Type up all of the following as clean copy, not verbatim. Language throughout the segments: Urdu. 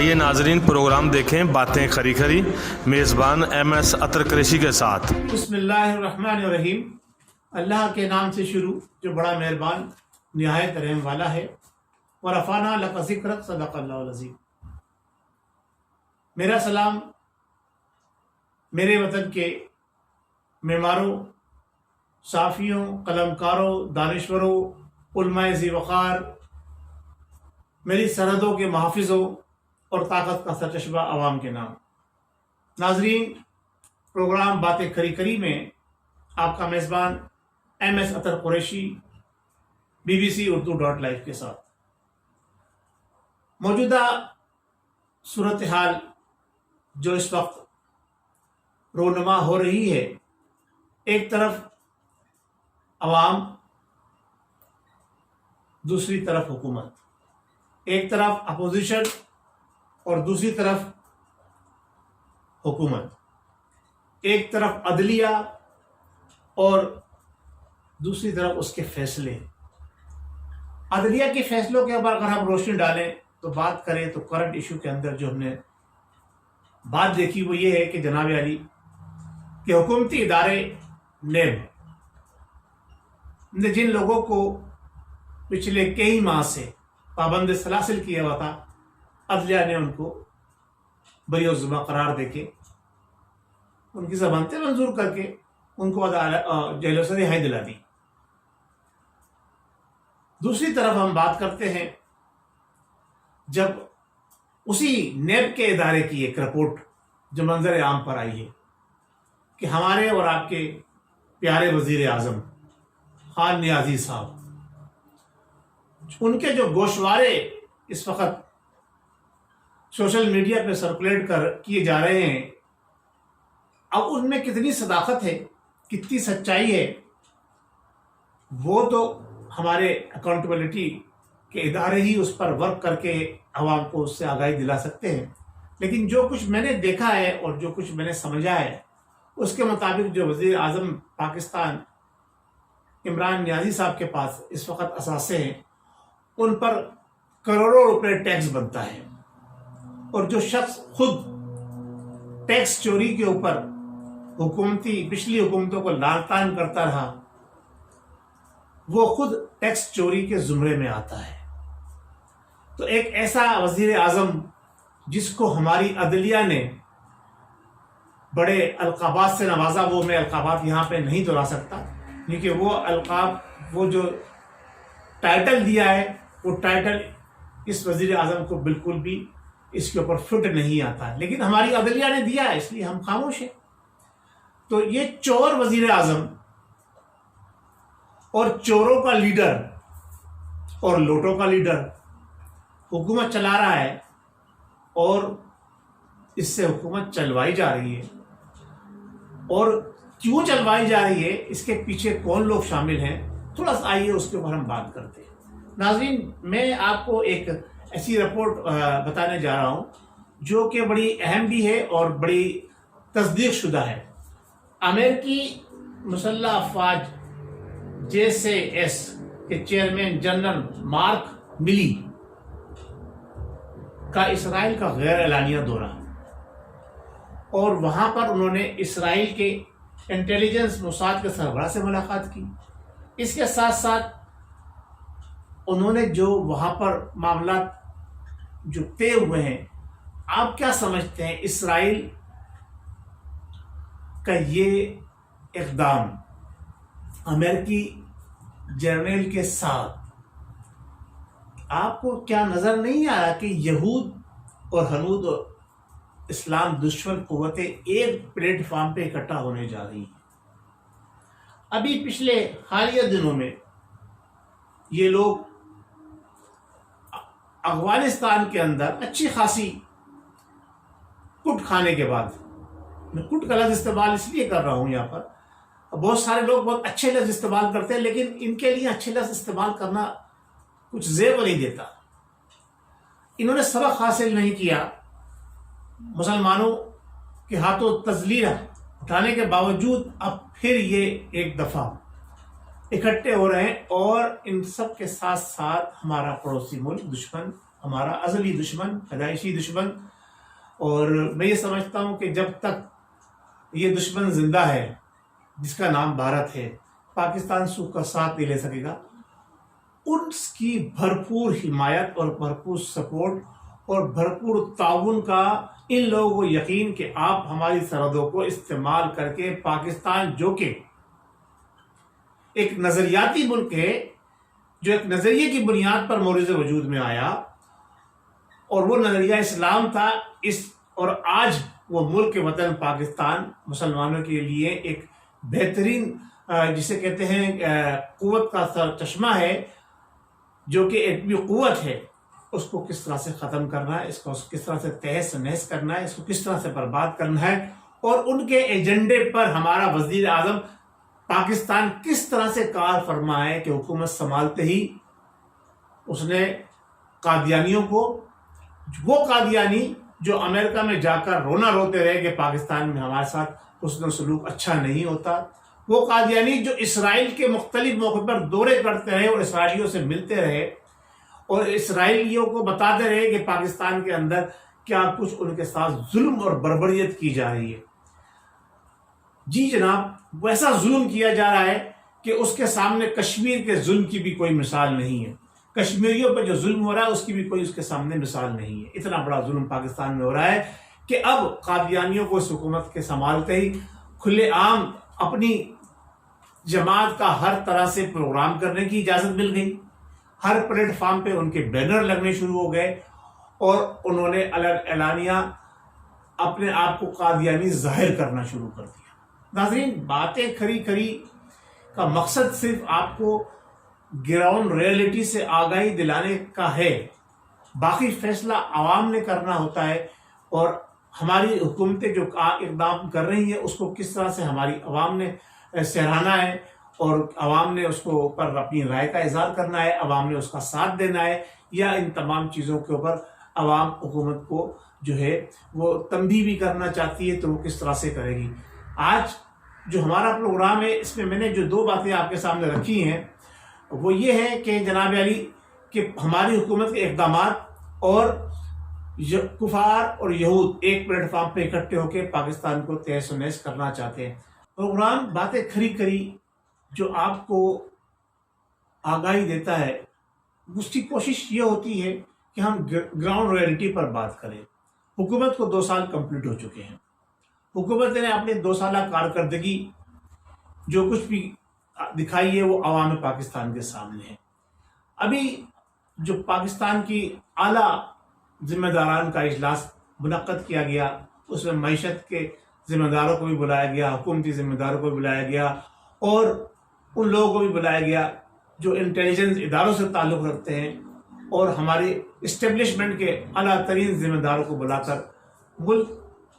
آئیے ناظرین پروگرام دیکھیں باتیں خری خری میزبان MS عطر قریشی کے ساتھ۔ بسم اللہ الرحمن الرحیم۔ اللہ کے نام سے شروع جو بڑا مہربان نہایت رحم والا ہے۔ ورفعنا لک ذکرک، صدق اللہ العظیم۔ میرا سلام میرے وطن کے معماروں، صحافیوں، قلمکاروں، دانشوروں، علماء ذی وقار، میری سرحدوں کے محافظوں اور طاقت کا سرچشمہ عوام کے نام۔ ناظرین، پروگرام باتیں کری کری میں آپ کا میزبان MS عطر قریشی، BBC Urdu.live کے ساتھ۔ موجودہ صورتحال جو اس وقت رونما ہو رہی ہے، ایک طرف عوام، دوسری طرف حکومت، ایک طرف اپوزیشن اور دوسری طرف حکومت، ایک طرف عدلیہ اور دوسری طرف اس کے فیصلے۔ عدلیہ کے فیصلوں کے اوپر اگر ہم روشنی ڈالیں تو بات کریں تو کرنٹ ایشو کے اندر جو ہم نے بات دیکھی وہ یہ ہے کہ جناب علی کہ حکومتی ادارے نیب نے جن لوگوں کو پچھلے کئی ماہ سے پابند سلاسل کیا ہوا تھا، عدلیہ نے ان کو بری الذمہ قرار دے کے ان کی ضمانتیں منظور کر کے ان کو جیلوں سے رہائی دلا دی۔ دوسری طرف ہم بات کرتے ہیں جب اسی نیب کے ادارے کی ایک رپورٹ جو منظر عام پر آئی ہے کہ ہمارے اور آپ کے پیارے وزیر اعظم خان نیازی صاحب، ان کے جو گوشوارے اس وقت سوشل میڈیا پہ سرکولیٹ کیے جا رہے ہیں، اب ان میں کتنی صداقت ہے، کتنی سچائی ہے، وہ تو ہمارے اکاؤنٹیبلٹی کے ادارے ہی اس پر ورک کر کے عوام کو اس سے آگاہی دلا سکتے ہیں۔ لیکن جو کچھ میں نے دیکھا ہے اور جو کچھ میں نے سمجھا ہے، اس کے مطابق جو وزیر اعظم پاکستان عمران نیازی صاحب کے پاس اس وقت اثاثے ہیں، ان پر کروڑوں روپے ٹیکس بنتا ہے، اور جو شخص خود ٹیکس چوری کے اوپر پچھلی حکومتوں کو لعن طعن کرتا رہا، وہ خود ٹیکس چوری کے زمرے میں آتا ہے۔ تو ایک ایسا وزیر اعظم جس کو ہماری عدلیہ نے بڑے القابات سے نوازا، وہ میں القابات یہاں پہ نہیں دہرا سکتا، کیونکہ وہ القاب، وہ جو ٹائٹل دیا ہے، وہ ٹائٹل اس وزیر اعظم کو بالکل بھی اس کے اوپر فٹ نہیں آتا، لیکن ہماری عدلیہ نے دیا ہے، اس لیے ہم خاموش ہیں۔ تو یہ چور وزیر اعظم اور چوروں کا لیڈر اور لوٹوں کا لیڈر حکومت چلا رہا ہے، اور اس سے حکومت چلوائی جا رہی ہے، اور کیوں چلوائی جا رہی ہے، اس کے پیچھے کون لوگ شامل ہیں، تھوڑا سا آئیے اس کے اوپر ہم بات کرتے ہیں۔ ناظرین، میں آپ کو ایک ایسی رپورٹ بتانے جا رہا ہوں جو کہ بڑی اہم بھی ہے اور بڑی تصدیق شدہ ہے۔ امریکی مسلح افواج JSAS کے چیئرمین جنرل مارک ملی کا اسرائیل کا غیر اعلانیہ دورہ، اور وہاں پر انہوں نے اسرائیل کے انٹیلیجنس موساد کے سربراہ سے ملاقات کی۔ اس کے ساتھ ساتھ انہوں نے جو وہاں پر معاملات جو طے ہوئے ہیں، آپ کیا سمجھتے ہیں اسرائیل کا یہ اقدام امریکی جرنیل کے ساتھ آپ کو کیا نظر نہیں آیا کہ یہود اور ہنود اور اسلام دشمن قوتیں ایک پلیٹ فارم پہ اکٹھا ہونے جا رہی ہیں؟ ابھی پچھلے حالیہ دنوں میں یہ لوگ افغانستان کے اندر اچھی خاصی کٹ کھانے کے بعد، میں کٹ کا لفظ استعمال اس لیے کر رہا ہوں یہاں پر، بہت سارے لوگ بہت اچھے لفظ استعمال کرتے ہیں، لیکن ان کے لیے اچھے لفظ استعمال کرنا کچھ زیب نہیں دیتا۔ انہوں نے سبق حاصل نہیں کیا، مسلمانوں کے ہاتھوں تذلیل اٹھانے کے باوجود اب پھر یہ ایک دفعہ اکٹھے ہو رہے ہیں، اور ان سب کے ساتھ ساتھ ہمارا پڑوسی ملک دشمن ہمارا ازلی دشمن، پیدائشی دشمن، اور میں یہ سمجھتا ہوں کہ جب تک یہ دشمن زندہ ہے جس کا نام بھارت ہے، پاکستان سو کا ساتھ نہیں لے سکے گا۔ اس کی بھرپور حمایت اور بھرپور سپورٹ اور بھرپور تعاون کا ان لوگوں کو یقین کہ آپ ہماری سرحدوں کو استعمال کر کے پاکستان، جو کہ ایک نظریاتی ملک ہے، جو ایک نظریے کی بنیاد پر مورد وجود میں آیا، اور وہ نظریہ اسلام تھا، اور آج وہ ملک وطن پاکستان مسلمانوں کے لیے ایک بہترین جسے کہتے ہیں قوت کا چشمہ ہے، جو کہ ایٹمی قوت ہے، اس کو کس طرح سے ختم کرنا ہے، اس کو کس طرح سے تہس نہس کرنا ہے، اس کو کس طرح سے برباد کرنا ہے، اور ان کے ایجنڈے پر ہمارا وزیر اعظم پاکستان کس طرح سے کار فرما ہے کہ حکومت سنبھالتے ہی اس نے قادیانیوں کو، وہ قادیانی جو امریکہ میں جا کر رونا روتے رہے کہ پاکستان میں ہمارے ساتھ حسن و سلوک اچھا نہیں ہوتا، وہ قادیانی جو اسرائیل کے مختلف موقع پر دورے کرتے رہے اور اسرائیلیوں سے ملتے رہے اور اسرائیلیوں کو بتاتے رہے کہ پاکستان کے اندر کیا کچھ ان کے ساتھ ظلم اور بربریت کی جا رہی ہے۔ جی جناب، ویسا ظلم کیا جا رہا ہے کہ اس کے سامنے کشمیر کے ظلم کی بھی کوئی مثال نہیں ہے، کشمیریوں پہ جو ظلم ہو رہا ہے اس کی بھی کوئی اس کے سامنے مثال نہیں ہے۔ اتنا بڑا ظلم پاکستان میں ہو رہا ہے کہ اب قادیانیوں کو اس حکومت کے سنبھالتے ہی کھلے عام اپنی جماعت کا ہر طرح سے پروگرام کرنے کی اجازت مل گئی، ہر پلیٹ فارم پہ ان کے بینر لگنے شروع ہو گئے، اور انہوں نے اعلانیہ اپنے آپ کو قادیانی ظاہر کرنا شروع کر دیا۔ ناظرین، باتیں کھری کھری کا مقصد صرف آپ کو گراؤنڈ ریئلٹی سے آگاہی دلانے کا ہے، باقی فیصلہ عوام نے کرنا ہوتا ہے، اور ہماری حکومتیں جو اقدام کر رہی ہیں اس کو کس طرح سے ہماری عوام نے سراہنا ہے، اور عوام نے اس کو اوپر اپنی رائے کا اظہار کرنا ہے، عوام نے اس کا ساتھ دینا ہے، یا ان تمام چیزوں کے اوپر عوام حکومت کو جو ہے وہ تنبیہ بھی کرنا چاہتی ہے تو وہ کس طرح سے کرے گی۔ آج جو ہمارا پروگرام ہے اس میں نے جو 2 باتیں آپ کے سامنے رکھی ہیں وہ یہ ہے کہ جناب علی کہ ہماری حکومت کے اقدامات اور کفار اور یہود ایک پلیٹ فارم پہ اکٹھے ہو کے پاکستان کو تہس و نہس کرنا چاہتے ہیں۔ پروگرام باتیں کھری کھری جو آپ کو آگاہی دیتا ہے، اس کی کوشش یہ ہوتی ہے کہ ہم گراؤنڈ ریئلٹی پر بات کریں۔ حکومت کو 2 سال کمپلیٹ ہو چکے ہیں، حکومت نے اپنی 2 سالہ کارکردگی جو کچھ بھی دکھائی ہے وہ عوام پاکستان کے سامنے ہے۔ ابھی جو پاکستان کی اعلیٰ ذمہ داران کا اجلاس منعقد کیا گیا، اس میں معیشت کے ذمہ داروں کو بھی بلایا گیا، حکومتی ذمہ داروں کو بھی بلایا گیا، اور ان لوگوں کو بھی بلایا گیا جو انٹیلیجنس اداروں سے تعلق رکھتے ہیں، اور ہماری اسٹیبلشمنٹ کے اعلیٰ ترین ذمہ داروں کو بلا کر ملک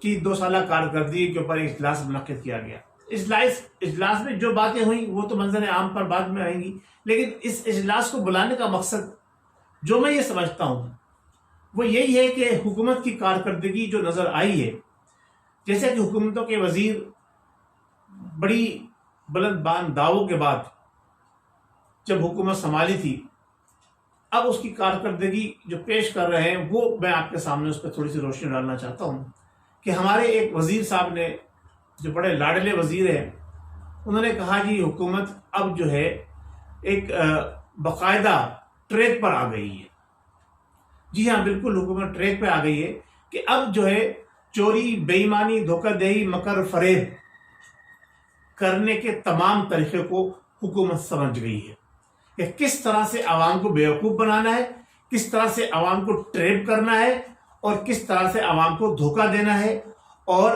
کی 2 سالہ کارکردگی کے اوپر ایک اجلاس منعقد کیا گیا۔ اجلاس میں جو باتیں ہوئیں وہ تو منظر عام پر بعد میں آئیں گی، لیکن اس اجلاس کو بلانے کا مقصد جو میں یہ سمجھتا ہوں وہ یہی ہے کہ حکومت کی کارکردگی جو نظر آئی ہے، جیسے کہ حکومتوں کے وزیر بڑی بلند بان دعووں کے بعد جب حکومت سنبھالی تھی، اب اس کی کارکردگی جو پیش کر رہے ہیں وہ میں آپ کے سامنے اس پہ تھوڑی سی روشنی ڈالنا چاہتا ہوں کہ ہمارے ایک وزیر صاحب نے جو بڑے لاڈلے وزیر ہیں، انہوں نے کہا جی حکومت اب جو ہے ایک باقاعدہ ٹریک پر آ گئی ہے۔ جی ہاں، بالکل حکومت ٹریک پہ آ گئی ہے کہ اب جو ہے چوری، بے ایمانی، دھوکہ دہی، مکر فریب کرنے کے تمام طریقے کو حکومت سمجھ گئی ہے کہ کس طرح سے عوام کو بیوقوف بنانا ہے، کس طرح سے عوام کو ٹریپ کرنا ہے، اور کس طرح سے عوام کو دھوکہ دینا ہے، اور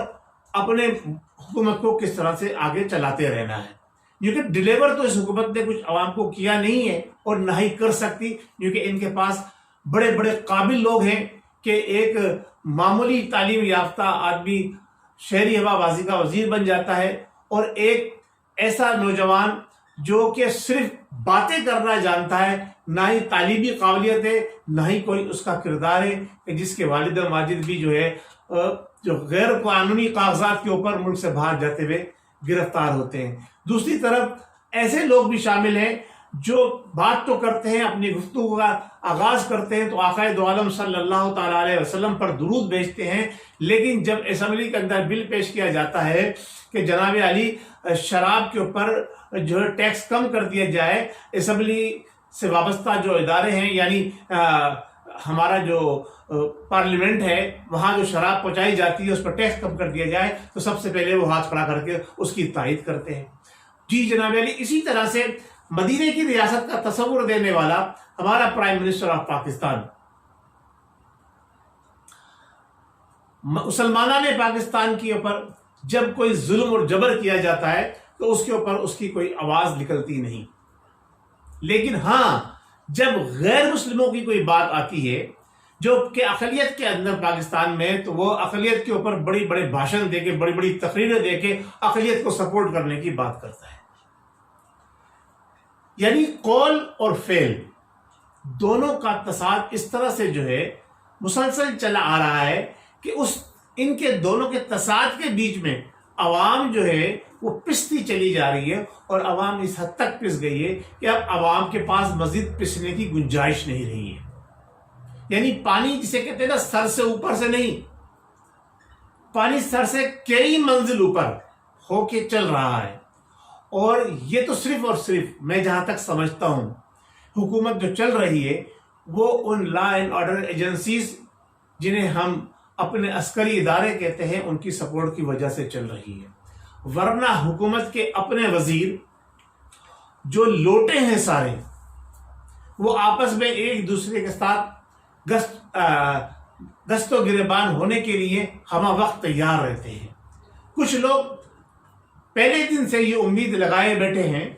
اپنے حکومت کو کس طرح سے آگے چلاتے رہنا ہے۔ کیونکہ ڈیلیور تو اس حکومت نے کچھ عوام کو کیا نہیں ہے اور نہ ہی کر سکتی، کیونکہ ان کے پاس بڑے بڑے قابل لوگ ہیں کہ ایک معمولی تعلیم یافتہ آدمی شہری ہوا بازی کا وزیر بن جاتا ہے، اور ایک ایسا نوجوان جو کہ صرف باتیں کرنا جانتا ہے، نہ ہی تعلیمی قابلیت ہے، نہ ہی کوئی اس کا کردار ہے، کہ جس کے والد ماجد بھی جو ہے جو غیر قانونی کاغذات کے اوپر ملک سے باہر جاتے ہوئے گرفتار ہوتے ہیں۔ دوسری طرف ایسے لوگ بھی شامل ہیں جو بات تو کرتے ہیں، اپنی گفتگو کا آغاز کرتے ہیں تو آقائے دو عالم صلی اللہ تعالیٰ علیہ وسلم پر درود بھیجتے ہیں، لیکن جب اسمبلی کے اندر بل پیش کیا جاتا ہے کہ جناب علی شراب کے اوپر جو ہے ٹیکس کم کر دیا جائے، اسمبلی سے وابستہ جو ادارے ہیں، یعنی ہمارا جو پارلیمنٹ ہے وہاں جو شراب پہنچائی جاتی ہے اس پر ٹیکس کم کر دیا جائے، تو سب سے پہلے وہ ہاتھ کھڑا کر کے اس کی تائید کرتے ہیں۔ جی جناب علی، اسی طرح سے مدینے کی ریاست کا تصور دینے والا ہمارا پرائم منسٹر آف پاکستان، مسلمانان پاکستان کے اوپر جب کوئی ظلم اور جبر کیا جاتا ہے تو اس کے اوپر اس کی کوئی آواز نکلتی نہیں، لیکن ہاں جب غیر مسلموں کی کوئی بات آتی ہے جو کہ اقلیت کے اندر پاکستان میں، تو وہ اقلیت کے اوپر بڑے بڑے بھاشن دے کے، بڑی بڑی تقریریں دے کے اقلیت کو سپورٹ کرنے کی بات کرتا ہے۔ یعنی قول اور فعل دونوں کا تصاد اس طرح سے جو ہے مسلسل چلا آ رہا ہے کہ ان کے دونوں کے تصاد کے بیچ میں عوام جو ہے وہ پستی چلی جا رہی ہے، اور عوام اس حد تک پس گئی ہے کہ اب عوام کے پاس مزید پسنے کی گنجائش نہیں رہی ہے۔ یعنی پانی جسے کہتے ہیں نا، سر سے اوپر سے نہیں، پانی سر سے کئی منزل اوپر ہو کے چل رہا ہے۔ اور یہ تو صرف اور صرف میں جہاں تک سمجھتا ہوں حکومت جو چل رہی ہے وہ ان لا اینڈ آرڈر ایجنسیز جنہیں ہم اپنے عسکری ادارے کہتے ہیں ان کی سپورٹ کی وجہ سے چل رہی ہے، ورنہ حکومت کے اپنے وزیر جو لوٹے ہیں سارے، وہ آپس میں ایک دوسرے کے ساتھ گشت و گریبان ہونے کے لیے ہمہ وقت تیار رہتے ہیں۔ کچھ لوگ پہلے دن سے یہ امید لگائے بیٹھے ہیں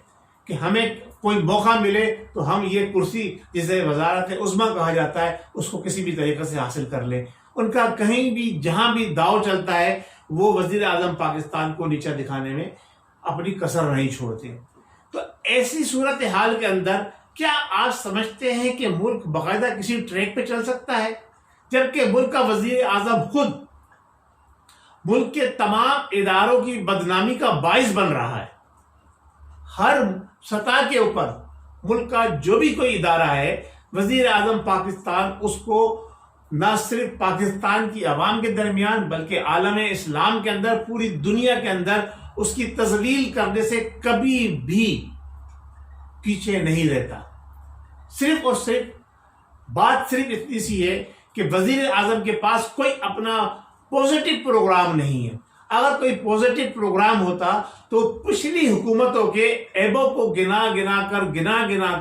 کہ ہمیں کوئی موقع ملے تو ہم یہ کرسی جسے وزارت عظمیٰ کہا جاتا ہے اس کو کسی بھی طریقے سے حاصل کر لیں۔ ان کا کہیں بھی جہاں بھی داؤ چلتا ہے وہ وزیر اعظم پاکستان کو نیچا دکھانے میں اپنی کسر نہیں چھوڑتے۔ تو ایسی صورتحال کے اندر کیا آپ سمجھتے ہیں کہ ملک باقاعدہ کسی ٹریک پہ چل سکتا ہے، جبکہ ملک کا وزیر اعظم خود ملک کے تمام اداروں کی بدنامی کا باعث بن رہا ہے؟ ہر سطح کے اوپر ملک کا جو بھی کوئی ادارہ ہے، وزیر اعظم پاکستان اس کو نہ صرف پاکستان کی عوام کے درمیان بلکہ عالم اسلام کے اندر، پوری دنیا کے اندر اس کی تذلیل کرنے سے کبھی بھی پیچھے نہیں رہتا۔ صرف اور صرف بات صرف اتنی سی ہے کہ وزیر اعظم کے پاس کوئی اپنا پوزیٹو پروگرام نہیں ہے۔ اگر کوئی پوزیٹو پروگرام ہوتا تو پچھلی حکومتوں کے عیبوں کو گنا گنا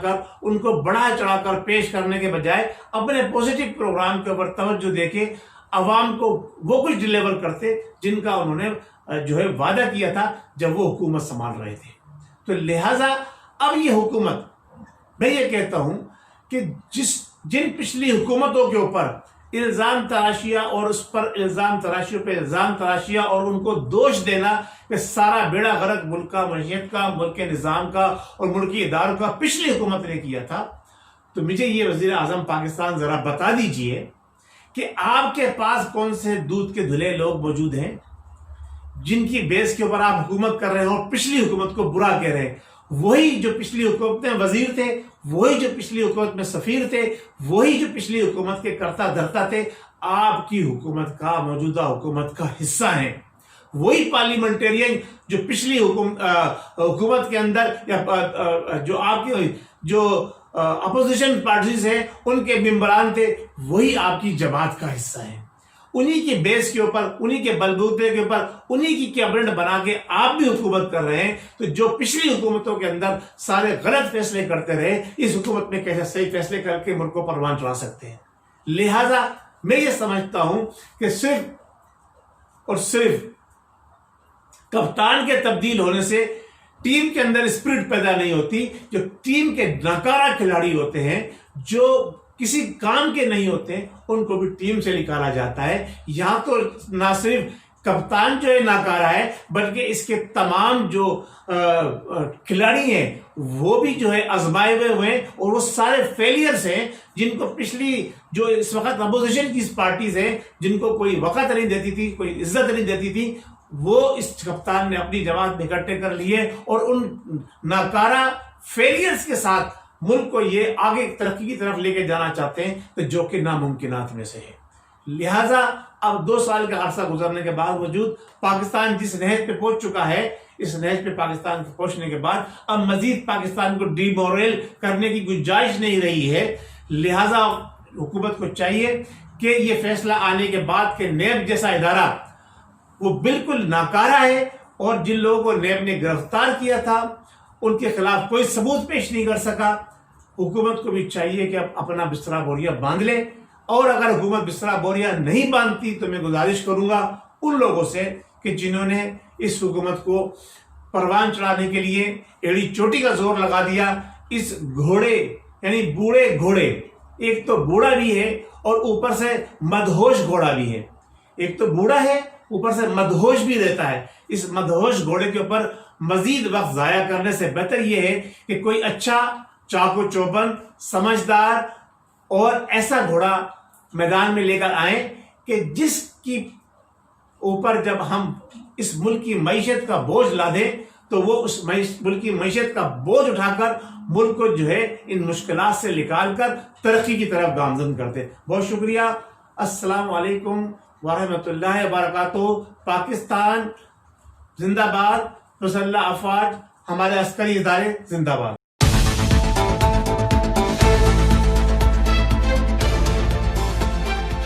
کر ان کو بڑھا چڑھا کر پیش کرنے کے بجائے اپنے پوزیٹو پروگرام کے اوپر توجہ دے کے عوام کو وہ کچھ ڈیلیور کرتے جن کا انہوں نے جو ہے وعدہ کیا تھا جب وہ حکومت سنبھال رہے تھے۔ تو لہٰذا اب یہ حکومت، میں یہ کہتا ہوں کہ جن پچھلی حکومتوں کے اوپر الزام تراشیاں اور اس پر الزام تراشیوں پہ الزام تراشیاں اور ان کو دوش دینا کہ سارا بیڑا غرق ملک کا، معیشت کا، ملک کے نظام کا اور ملکی اداروں کا پچھلی حکومت نے کیا تھا، تو مجھے یہ وزیر اعظم پاکستان ذرا بتا دیجئے کہ آپ کے پاس کون سے دودھ کے دھلے لوگ موجود ہیں جن کی بیس کے اوپر آپ حکومت کر رہے ہیں اور پچھلی حکومت کو برا کہہ رہے ہیں۔ وہی جو پچھلی حکومت میں وزیر تھے، وہی جو پچھلی حکومت میں سفیر تھے، وہی جو پچھلی حکومت کے کرتا دھرتا تھے، آپ کی حکومت کا، موجودہ حکومت کا حصہ ہیں۔ وہی پارلیمنٹرین جو پچھلی حکومت کے اندر یا جو آپ کی جو اپوزیشن پارٹیز ہیں ان کے ممبران تھے، وہی آپ کی جماعت کا حصہ ہیں۔ انہی کی بیس کے اوپر، انہی کے بلبوتے کے اوپر، انہی کی کیبنٹ بنا کے آپ بھی حکومت کر رہے ہیں۔ تو جو پچھلی حکومتوں کے اندر سارے غلط فیصلے کرتے رہے، اس حکومت میں کیسے صحیح فیصلے کر کے ملک کو پروان چڑھا سکتے ہیں؟ لہٰذا میں یہ سمجھتا ہوں کہ صرف اور صرف کپتان کے تبدیل ہونے سے ٹیم کے اندر اسپرٹ پیدا نہیں ہوتی۔ جو ٹیم کے ناکارہ کھلاڑی ہوتے ہیں، جو کسی کام کے نہیں ہوتے، ان کو بھی ٹیم سے نکالا جاتا ہے۔ یہاں تو نہ صرف کپتان جو ہے ناکارہ ہے بلکہ اس کے تمام جو کھلاڑی ہیں وہ بھی جو ہے آزمائے ہوئے ہیں، اور وہ سارے فیلئرز ہیں جن کو پچھلی جو اس وقت اپوزیشن کی پارٹیز ہیں جن کو کوئی وقت نہیں دیتی تھی، کوئی عزت نہیں دیتی تھی، وہ اس کپتان نے اپنی جماعت میں اکٹھے کر لیے اور ان ناکارہ فیلئرز کے ساتھ ملک کو یہ آگے ترقی کی طرف لے کے جانا چاہتے ہیں تو جو کہ ناممکنات میں سے ہے. لہٰذا اب 2 سال کا عرصہ گزرنے کے بعد وجود پاکستان جس نہج پہ پہنچ چکا ہے، اس نہج پہ پاکستان کے پہنچنے کے بعد اب مزید پاکستان کو ڈی مورل کرنے کی گنجائش نہیں رہی ہے. لہٰذا حکومت کو چاہیے کہ یہ فیصلہ آنے کے بعد کہ نیب جیسا ادارہ وہ بالکل ناکارہ ہے، اور جن لوگوں کو نیب نے گرفتار کیا تھا ان کے خلاف کوئی ثبوت پیش نہیں کر سکا. حکومت کو بھی چاہیے کہ اب اپنا بستر بوریا باندھ لے، اور اگر حکومت بستر بوریا نہیں باندھتی تو میں گزارش کروں گا ان لوگوں سے کہ جنہوں نے اس حکومت کو پروان چڑھانے کے لیے ایڑی چوٹی کا زور لگا دیا، اس گھوڑے یعنی بوڑھے گھوڑے، ایک تو بوڑھا بھی ہے اور اوپر سے مدہوش گھوڑا بھی ہے، ایک تو بوڑھا ہے اوپر سے مدہوش بھی رہتا ہے. اس مدہوش گھوڑے کے اوپر مزید وقت ضائع کرنے سے بہتر یہ ہے کہ کوئی اچھا چاقو چوبند سمجھدار اور ایسا گھوڑا میدان میں لے کر آئیں کہ جس کی اوپر جب ہم اس ملک کی معیشت کا بوجھ لا دیں تو وہ اس ملک کی معیشت کا بوجھ اٹھا کر ملک کو جو ہے ان مشکلات سے نکال کر ترقی کی طرف گامزن کرتے. بہت شکریہ. السلام علیکم ورحمۃ اللہ وبرکاتہ. پاکستان زندہ باد، مسلح افواج، ہمارے عسکری ادارے زندہ باد.